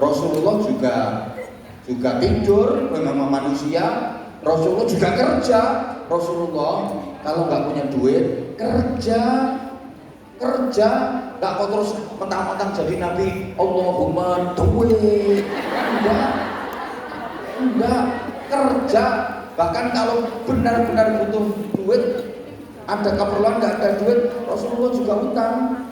Rasulullah juga tidur, memang manusia. Rasulullah juga kerja. Rasulullah kalau nggak punya duit kerja, nggak kok terus mentang-mentang jadi nabi Allahumma duit, enggak kerja. Bahkan kalau benar-benar butuh duit, ada keperluan nggak ada duit, Rasulullah juga utang.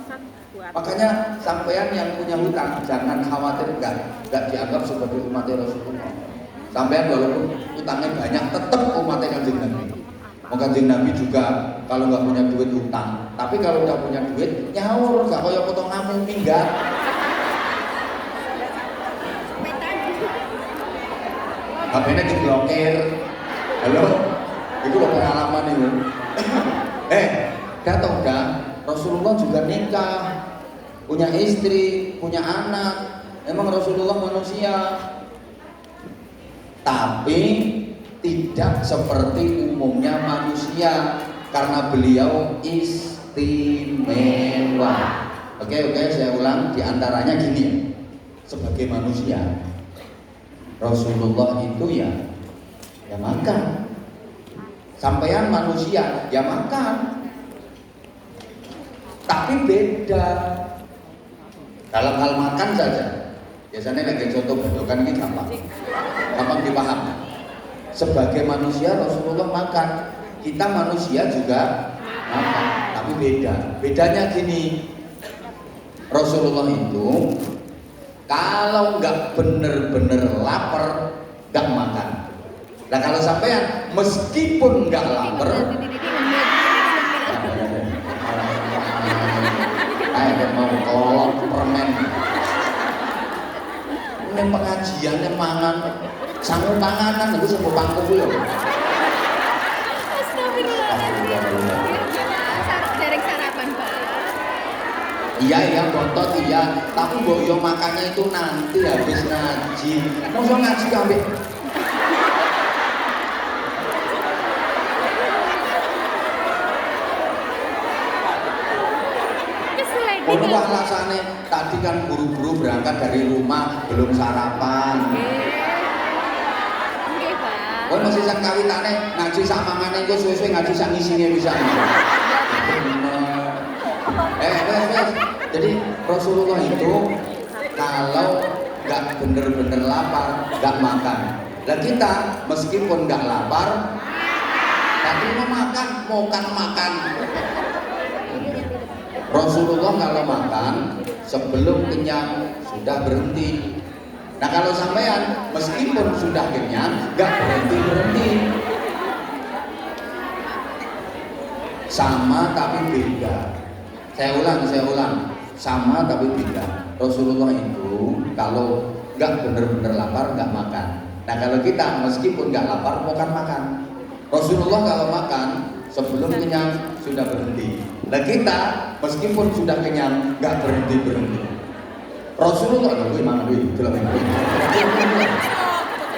Makanya sampean yang punya hutang jangan khawatir, nggak dianggap sebagai umat Rasulullah. Sampean walaupun utangnya banyak tetap umatnya Kanjeng Nabi. Kanjeng Nabi juga kalau nggak punya duit utang, tapi kalau udah punya duit nyaur, nggak kayak potong ngamu minggat. HP-nya diblokir. Halo, itu loh pengalaman itu. Datang kan, Rasulullah juga nikah, punya istri, punya anak. Memang Rasulullah manusia, tapi tidak seperti umumnya manusia karena beliau istimewa. Oke, saya ulang, diantaranya gini, sebagai manusia Rasulullah itu ya makan. Sampean manusia ya makan, tapi beda dalam hal makan saja. Biasanya lagi contoh bentukan ini gampang dipahami. Sebagai manusia Rasulullah makan, kita manusia juga makan, tapi bedanya gini, Rasulullah itu kalau nggak bener-bener lapar nggak makan. Nah kalau sampean meskipun nggak lapar, mau kolot permen, ini pengajiannya mangan, sanggup panganan, itu sanggup pangku ya. Sering sarapan Pak. Iya bontot iya, tapi boyo makannya itu nanti habis ngaji. Masa ngaji kabeh. Ono alasannya tadi kan buru-buru berangkat dari rumah belum sarapan. Nggih, Pak. Kowe masih sak kawitane ngaji sak mangane engko suwe-suwe ngaji sak ngisine bisa. Wes. Jadi Rasulullah itu kalau nggak bener-bener lapar nggak makan. Dan kita meskipun nggak lapar tapi mau makan. Rasulullah kalau makan sebelum kenyang sudah berhenti. Nah kalau sampean meskipun sudah kenyang nggak berhenti. Sama tapi beda. Saya ulang. Sama tapi beda. Rasulullah itu kalau nggak bener-bener lapar nggak makan. Nah kalau kita meskipun nggak lapar makan. Rasulullah kalau makan sebelum kenyang sudah berhenti. Nah kita meskipun sudah kenyang nggak berhenti. Rasulullah itu mana duit?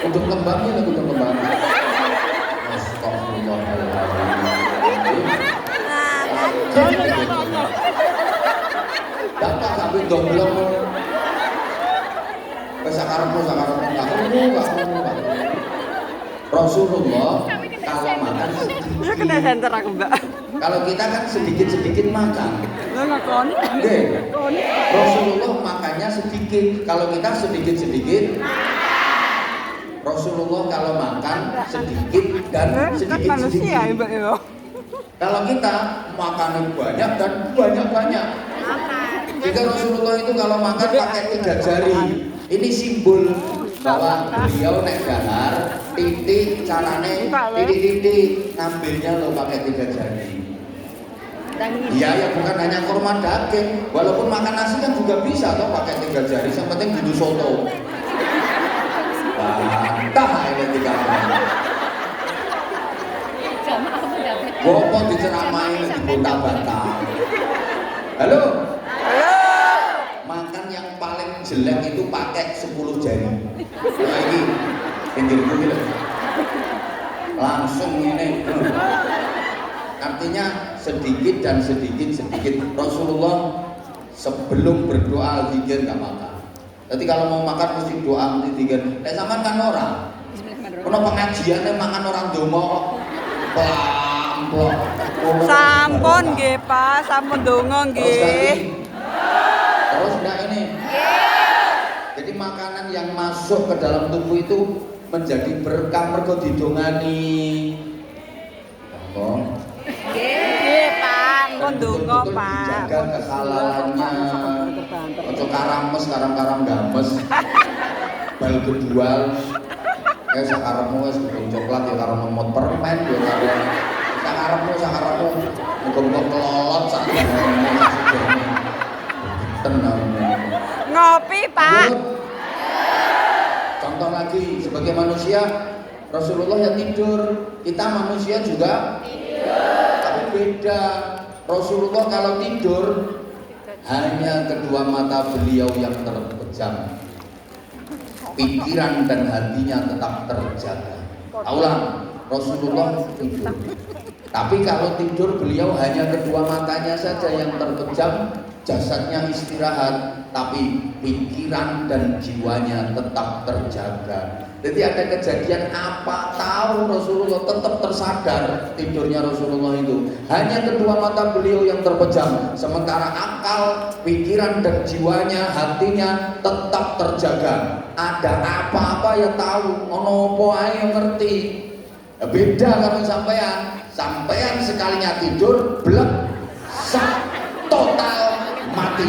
Untuk kembangnya lagu kembang. Dapat sampai domblong. Sakarmu. Rasulullah kalau makan sedikit. Kalau kita kan sedikit makan. Rasulullah makannya sedikit. Kalau kita sedikit. Rasulullah kalau makan sedikit dan sedikit. Kalau kita makannya banyak dan banyak. Jika Rasulullah itu kalau makan pakai 3 jari. Ini simbol bahwa beliau nek dahar titik carane titik ngambilnya lo pakai 3 jari. Iya ya bukan hanya kurma daging, walaupun makan nasi kan juga bisa toh pakai 3 jari, yang penting gitu soto. Bantah ini 3 jari. Bapak diceramai di bantah-bantah. Halo. Makan yang paling jelek itu pakai 10 jari. Nah ini pinggir dulu langsung ini. Artinya sedikit dan sedikit. Rasulullah sebelum berdoa zikir nggak makan. Jadi kalau mau makan mesti doa mesti dikir. Nek sampean kan ora. Ono pengajiane makan orang donga kok. Plamplok. Sampun nggih, Pak. Sampun donga nggih. Terus enggak ini? Jadi makanan yang masuk ke dalam tubuh itu menjadi berkah mergo didongani. Oh. Nggih, Pak. Mun donga, Betul-betul Pak. dijaga kehalalannya. Ojo karames, karam-karam games. Bal kedual. Kayak sakarepmu wis kebun coklat ya karo nemot permen ya karo sakarepmu muga-muga kelolot sak tenang. Ngopi, Pak. Contoh lagi sebagai manusia Rasulullah yang tidur, kita manusia juga tidur. Tapi beda. Rasulullah kalau tidur hanya kedua mata beliau yang terpejam. Pikiran dan hatinya tetap terjaga. Ulang, Rasulullah tidur. Tapi kalau tidur beliau hanya kedua matanya saja yang terpejam, jasadnya istirahat, tapi pikiran dan jiwanya tetap terjaga. Jadi ada kejadian apa tahu Rasulullah tetap tersadar tidurnya Rasulullah itu. Hanya kedua mata beliau yang terpejam, sementara akal, pikiran dan jiwanya, hatinya tetap terjaga. Ada apa-apa ya tahu, ono apa ae yang ngerti. Beda kalau sampean sekalinya tidur blek sak total mati.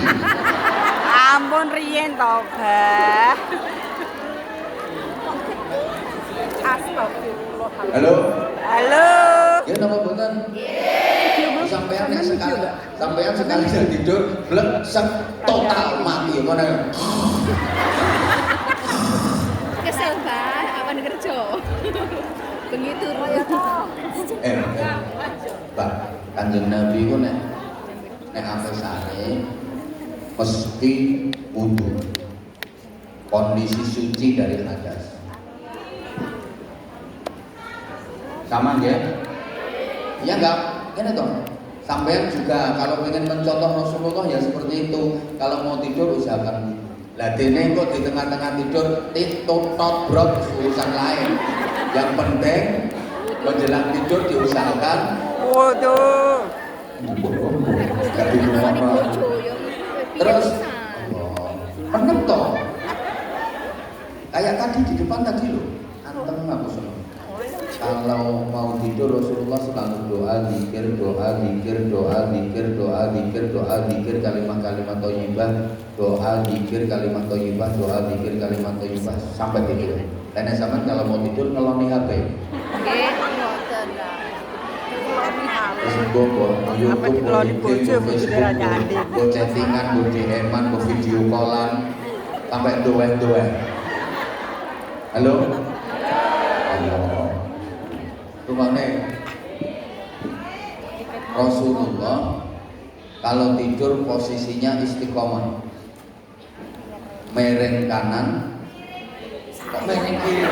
Ampun riyen to, Bah. Astagfirullahaladzim. Halo. Halo. Ya napa mboten? Nggih. Sampean sekali tidur blek sak total mati ya kono. Kesel Pak, apa kerja? Begitu Pak, Kanjeng Nabi ku nek apesane mesti wudu. Kondisi suci dari hadas. Sama ya? Iya enggak? Ini toh. Sampean juga kalau ingin mencontoh Rasulullah ya seperti itu. Kalau mau tidur usahakan. Lah dene kok di tengah-tengah tidur titutot brot urusan lain. Yang penting menjelang tidur diusahakan. Waduh. Terus penuh toh. Kayak tadi di depan tadi loh. Anteng aku seneng. Kalau mau tidur Rasulullah selalu doa, zikir, kalimat-kalimat thayyibah, doa, zikir, kalimat thayyibah sampai tidur. Karena zaman kalau mau tidur ngeloni HP. Nggih, ngoten lah. Facebook, YouTube, Facebook, chattingan, DM-an, video callan, sampai doa. Halo? Rumahnya Rasulullah kalau tidur posisinya istiqomah, mereng kanan, kok mereng kiri,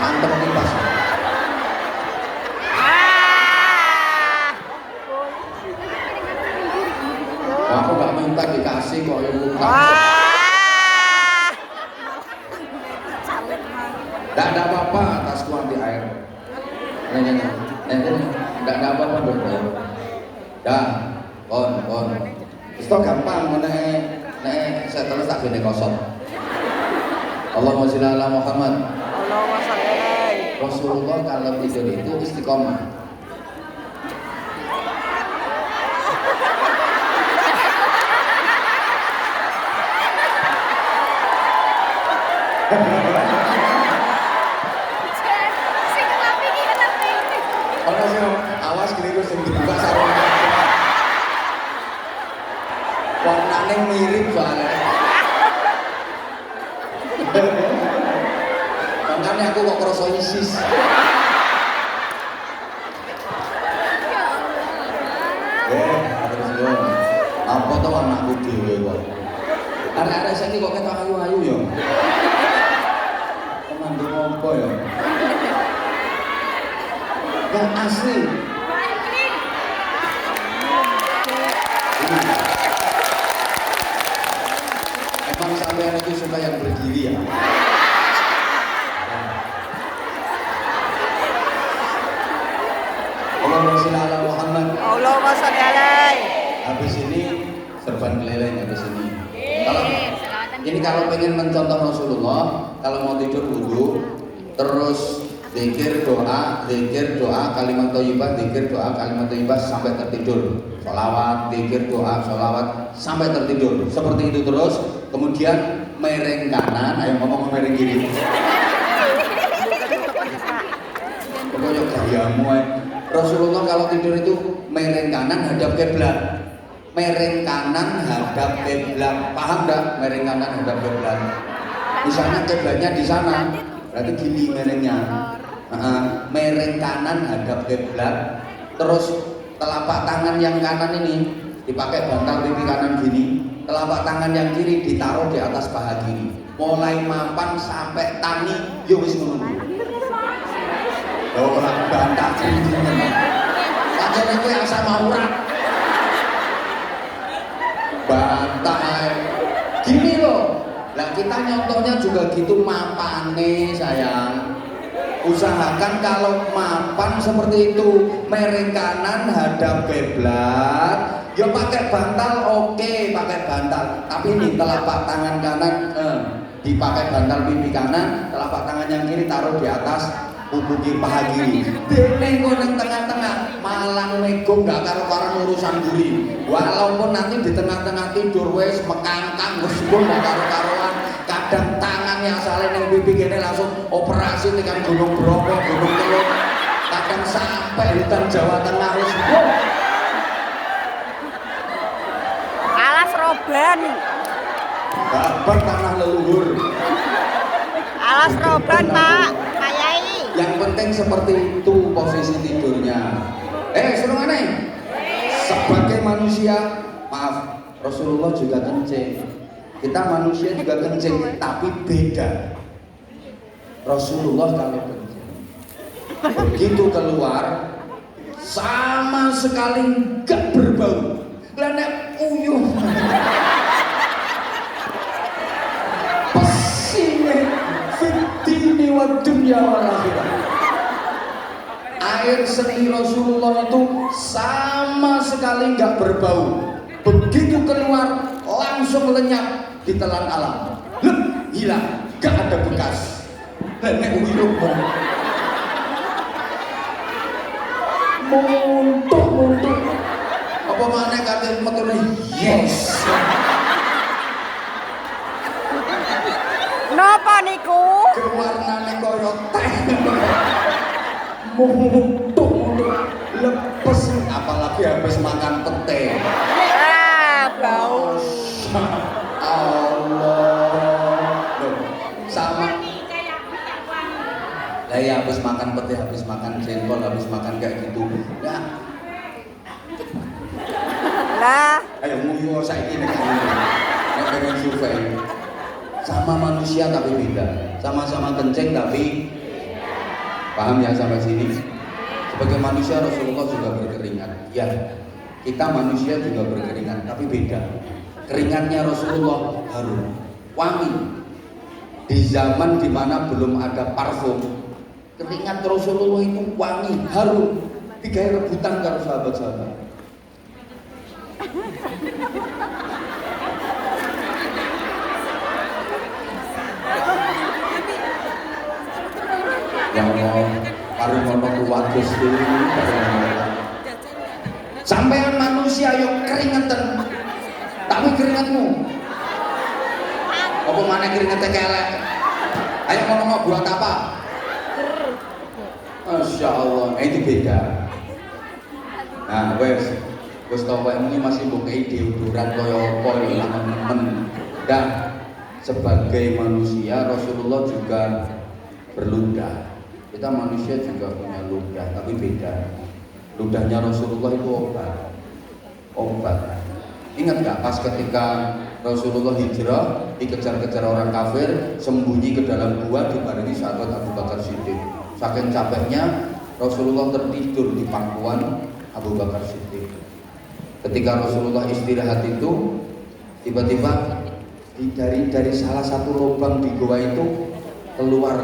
mantep nih pas. Aku gak minta dikasih kok ya bukan. Tidak ada apa-apa, tasku anti air. Tidak ada apa-apa dokter. Dah, kon. Itu gampang, nek saya terus tak gini kosong. Allahumma sholli ala Muhammad. Allahumma sholli. Rasulullah kalau tidur itu istiqomah. Awas keliru sing dibuka sarung. Warnane mirip soalnya. Makanya aku kok kroso ISIS. Terus yo. Apa to anakku dhewe kok. Arek-arek saiki kok ketok ayu-ayu yo. Mandi apa ya? Yang asli. kalian itu suka yang berdiri ya? Allahumma sholli ala Muhammad. Allahumma sholli alaihi. Habis ini serban keleleng habis ini. Kalau Selawatan ini kalau pengen mencontoh Rasulullah, kalau mau tidur wudu, terus zikir doa, kalimat thayyibah, zikir doa, kalimat thayyibah sampai tertidur. Sholawat, zikir doa, sholawat sampai tertidur. Seperti itu terus. Kemudian mereng kanan, ayo ngomong mereng kiri. Pokoknya gayamu Rasulullah kalau tidur itu mereng kanan hadap kiblat. Mereng kanan hadap kiblat. Paham enggak? Mereng kanan hadap kiblat. Di sana kiblatnya di sana. Berarti gini merengnya. Mereng kanan hadap kiblat. Terus telapak tangan yang kanan ini dipakai bantal pipi kanan gini. Telapak tangan yang kiri ditaruh di atas paha kiri. Mulai mapan sampai tani yo wis ngono. Orang bantah gini-gini. Kacanya itu yang sama urat. Bantah. Gini loh. Nah kita nyontohnya juga gitu mapane sayang. Usahakan kalau mapan seperti itu, mereng kanan hadap kiblat. Ya pakai bantal oke, pakai bantal. Tapi ini telapak tangan kanan dipakai bantal pipi kanan, telapak tangan yang kiri taruh di atas pupuki paha kiri. Dene kok ning tengah-tengah malang nego gak karo-karo urusan guri. Walaupun nanti di tengah-tengah tidur wis mekangkang wis gak karo-karoan. Kadang tangannya asalnya ning pipi kene langsung operasi tekan Gunung Bromo, Gunung Teluk. Kadang sampai hutan Jawa Tengah wis Alas roban. babar tanah leluhur. Alas roban, Pak. Kayai. Yang penting seperti itu posisi tidurnya. Suruh aneh. Sebagai manusia, maaf, Rasulullah juga kencing. Kita manusia juga kencing, tapi beda. Rasulullah kalau kencing, begitu keluar, sama sekali nggak berbau. Lanek uyuh. Pesine fitini wa dunya wal akhirah. Air seni Rasulullah itu sama sekali nggak berbau. Begitu keluar langsung lenyap ditelan alam. Hilang, nggak ada bekas. Lanek uyuh. Muntuk. Apa mana kata metune yes. Napa niku? Warnane koyo teh. Muntuk. Lepes apalagi habis makan pete. Bau. Allah. Loh, sama. Lah ya habis makan pete, habis makan jengkol, habis makan kayak gitu. Nah, Lah, ayo nguyu saiki nek pengen survei. Sama manusia tapi beda. Sama-sama kencing tapi paham ya sampai sini? Sebagai manusia Rasulullah juga berkeringat. Ya, kita manusia juga berkeringat tapi beda. Keringatnya Rasulullah harum, wangi. Di zaman dimana belum ada parfum, keringat Rasulullah itu wangi, harum. Digawe rebutan karo sahabat-sahabat. Ya Allah, paling ono kuat Gusti. Sampean manusia yo keringetan. Tapi keringatmu apa mana keringetnya kelek? Ayo ngomong buat apa? Masya Allah, itu beda. Nah, wes tau ini masih buka deodoran koyo apa ya teman-teman. Dan sebagai manusia Rasulullah juga berludah. Kita manusia juga punya ludah, tapi beda. Ludahnya Rasulullah itu obat. Ingat gak pas ketika Rasulullah hijrah dikejar-kejar orang kafir, sembunyi ke dalam gua dibarengi sahabat Abu Bakar Siddiq. Saking capeknya Rasulullah tertidur di pangkuan Abu Bakar Siddiq. Ketika Rasulullah istirahat itu tiba-tiba dari salah satu lubang di goa itu keluar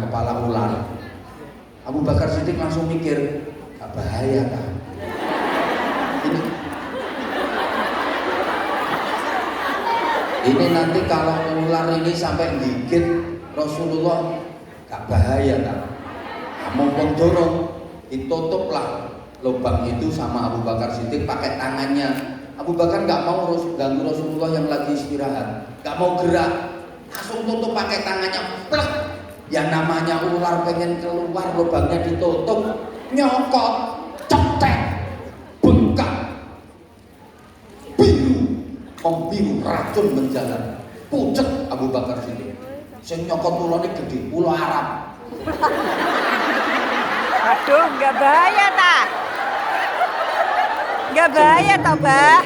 kepala ular. Abu Bakar Siddiq langsung mikir, gak bahaya kan? Ini nanti kalau ular ini sampai gigit Rasulullah, gak bahaya kan? Mumpung dorong, ditutuplah lubang itu sama Abu Bakar Siddiq pakai tangannya. Abu Bakar nggak mau ganggu Rasulullah yang lagi istirahat, nggak mau gerak, langsung tutup pakai tangannya, plek. Ya namanya ular pengen keluar, lubangnya ditutup, nyokot, cetek, bengkak, biru, membiru, racun menjalar, pucet Abu Bakar Siddiq. Sing nyokot ulone gede, ular Arab. Aduh, nggak bahaya tak? Nggak bahaya tak, Bah?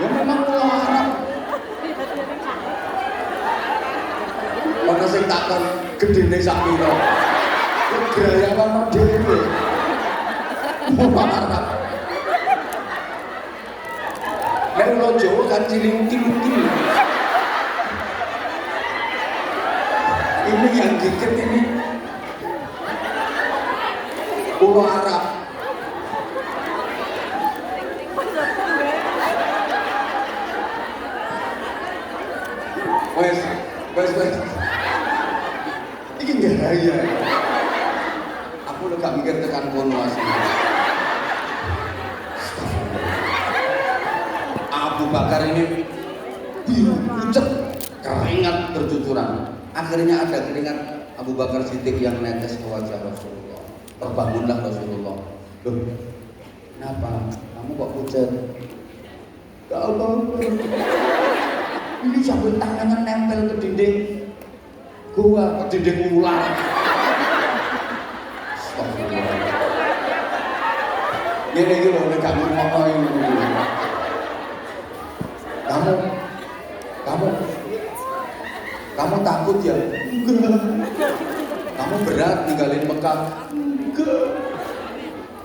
Ya memang ular Arab. Ono sing takon gedene sak pira. Kok gaya ana dhewe. Ular Arab. Nek ulo Jawa kan ciling-ciling. Ini yang gigit ini ular Arab. Wes. Iki bahaya. Aku udah gak mikir tekan kono asli. Abu Bakar ini biru pucet, keringat bercucuran. Akhirnya ada keringat Abu Bakar Siddiq yang netes ke wajah Rasulullah. Terbangunlah Rasulullah. Loh, kenapa? Kamu kok pucat? Gak apa-apa. Ini sampai tangannya nempel ke dinding gua, ke dinding ular. Astagfirullah. Ini gitu loh, gak ngomong ini. Kamu takut ya? Enggak. Kamu berat ninggalin Mekah? Enggak.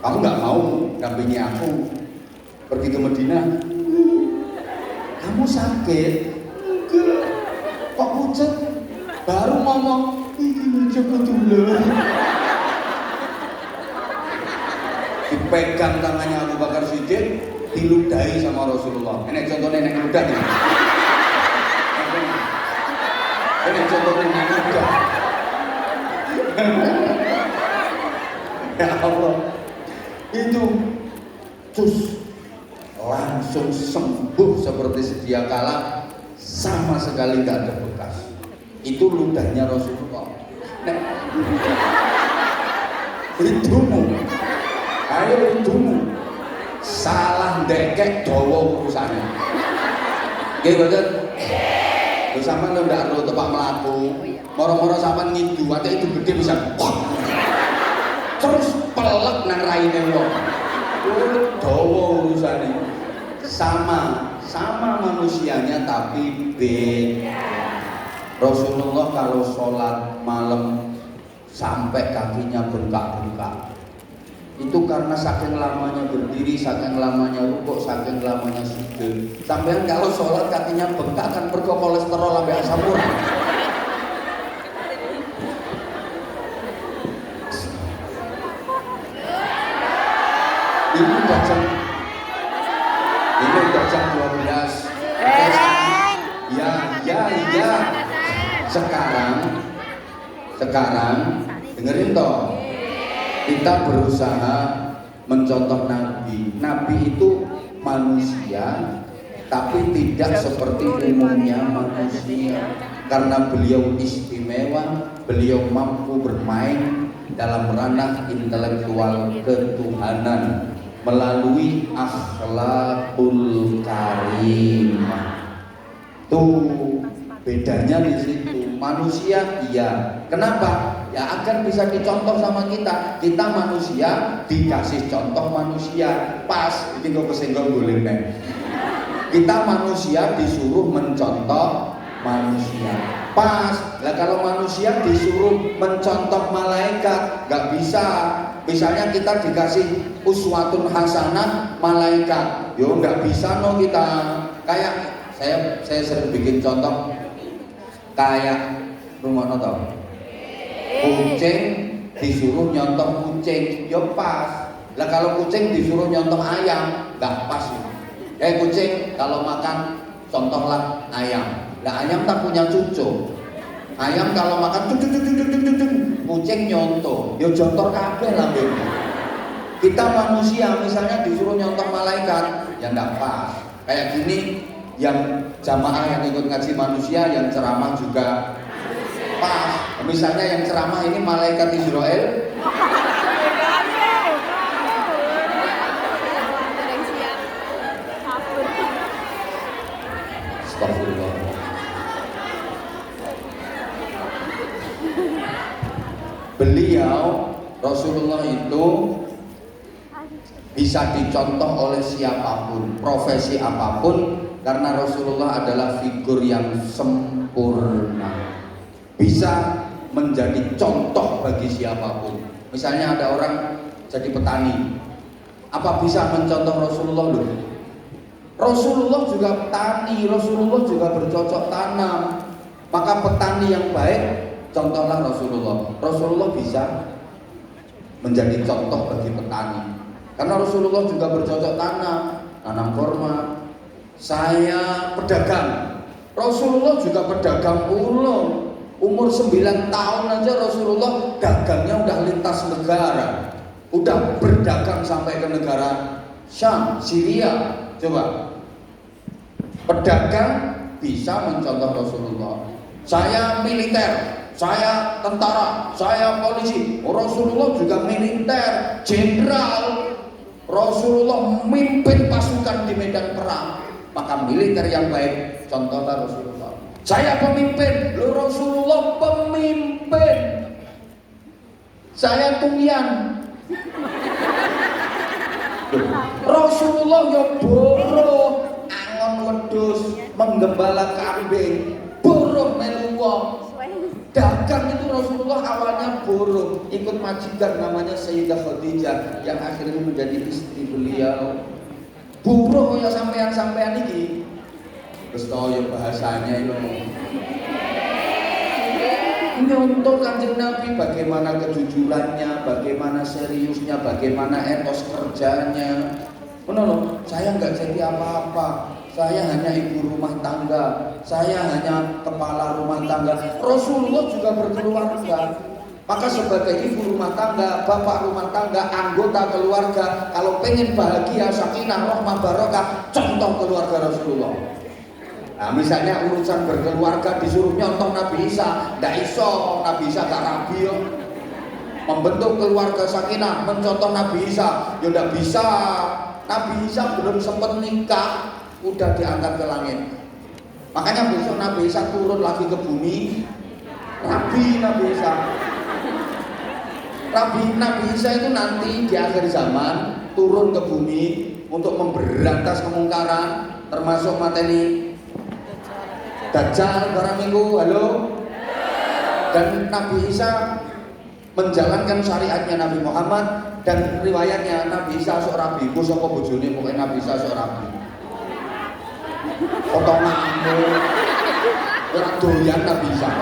Kamu nggak mau dampingi aku pergi ke Madinah? Kamu sakit? Enggak. Kok pucet? Baru ngomong, ini kebetulan. Dipegang tangannya Abu Bakar Siddiq, diludahi sama Rasulullah. Ini contohnya yang ludah nih. Ini contohnya yang ludah. Ya Allah, itu cus langsung sembuh seperti sedia kala, sama sekali nggak ada bekas. Itu ludahnya Rasulullah. Nah, hidungmu, ayo hidungmu, salah ndekek dawa urusannya. Nggih mboten? Lho sampean lho ndak perlu tepak mlaku. Moro-moro sampean ngindu, ate itu gede bisa. Terus pelek nang raine wong. Dawa urusane. Sama manusianya tapi beda. Rasulullah kalau sholat malam sampai kakinya bengkak-bengkak, itu karena saking lamanya berdiri, saking lamanya rukuk, saking lamanya sujud. Sampai kalau sholat kakinya bengkak kan pergo kolesterol sampai asam urat. Ini udah jam 12. Ya. Sekarang dengerin toh. Kita berusaha mencontoh Nabi. Nabi itu manusia, tapi tidak seperti umumnya manusia. Karena beliau istimewa, beliau mampu bermain dalam ranah intelektual ketuhanan melalui akhlakul karimah. Tuh bedanya di situ. Manusia iya. Kenapa? Ya agar bisa dicontoh sama kita. Kita manusia dikasih contoh manusia. Pas ini kok kesenggol boleh nih. Kita manusia disuruh mencontoh manusia. Pas. Lah kalau manusia disuruh mencontoh malaikat, nggak bisa. Misalnya kita dikasih uswatun hasanah malaikat, yo nggak bisa no kita. Kayak saya sering bikin contoh kayak rumah nonton kucing disuruh nyontoh kucing, ya pas. Lah kalau kucing disuruh nyontoh ayam, nggak pas. Kucing kalau makan contohlah ayam. Lah ayam tak punya cucu. Ayam kalau makan kucing nyontoh, ya jontor kabeh lambene. Kita manusia misalnya disuruh nyontoh malaikat, ya nggak pas. Kayak gini, yang jamaah yang ikut ngaji manusia, yang ceramah juga pas. Misalnya yang ceramah ini malaikat Israel. Astagfirullah. Beliau Rasulullah itu bisa dicontoh oleh siapapun, profesi apapun, karena Rasulullah adalah figur yang sempurna, bisa menjadi contoh bagi siapapun. Misalnya ada orang jadi petani, apa bisa mencontoh Rasulullah loh? Rasulullah juga petani, Rasulullah juga bercocok tanam. Maka petani yang baik contohlah Rasulullah. Rasulullah bisa menjadi contoh bagi petani. Karena Rasulullah juga bercocok tanam kurma. Saya pedagang. Rasulullah juga pedagang ulung. Umur 9 tahun aja Rasulullah dagangnya udah lintas negara. Udah berdagang sampai ke negara Syam, Syria. Coba. Pedagang bisa mencontoh Rasulullah. Saya militer, saya tentara, saya polisi. Rasulullah juga militer, jenderal. Rasulullah memimpin pasukan di medan perang. Maka militer yang baik contohlah Rasulullah. Saya pemimpin, Rasulullah pemimpin. Saya tumian. Rasulullah ya boro, angon wedhus, menggembala kambing, boro melu wong. Dagang itu Rasulullah awalnya buruh, ikut majikan namanya Sayyidah Khadijah yang akhirnya menjadi istri beliau. Buruh ya sampean-sampean ini. Terus tahu ya bahasanya itu. Nyontoh Kanjeng Nabi bagaimana kejujurannya, bagaimana seriusnya, bagaimana etos kerjanya. Menurut saya nggak jadi apa-apa. Saya hanya ibu rumah tangga, saya hanya kepala rumah tangga. Rasulullah juga berkeluarga. Maka sebagai ibu rumah tangga, bapak rumah tangga, anggota keluarga, kalau pengen bahagia, sakinah, rahmah, barokah, contoh keluarga Rasulullah. Nah misalnya urusan berkeluarga disuruh nyontoh Nabi Isa, ndak iso, Nabi Isa gak rabi yo. Membentuk keluarga sakinah, mencontoh Nabi Isa, ya ndak bisa. Nabi Isa belum sempat nikah, udah diangkat ke langit. Makanya besok Nabi Isa turun lagi ke bumi. Nabi Isa. Nabi Isa itu nanti di akhir zaman turun ke bumi untuk memberantas kemungkaran, termasuk mateni Dajjal barang minggu, halo. Dan Nabi Isa menjalankan syariatnya Nabi Muhammad, dan riwayatnya Nabi Isa seorang biku sapa bojone, pokoknya Nabi Isa seorang biku. Potonganmu ora doyan Nabi Isa.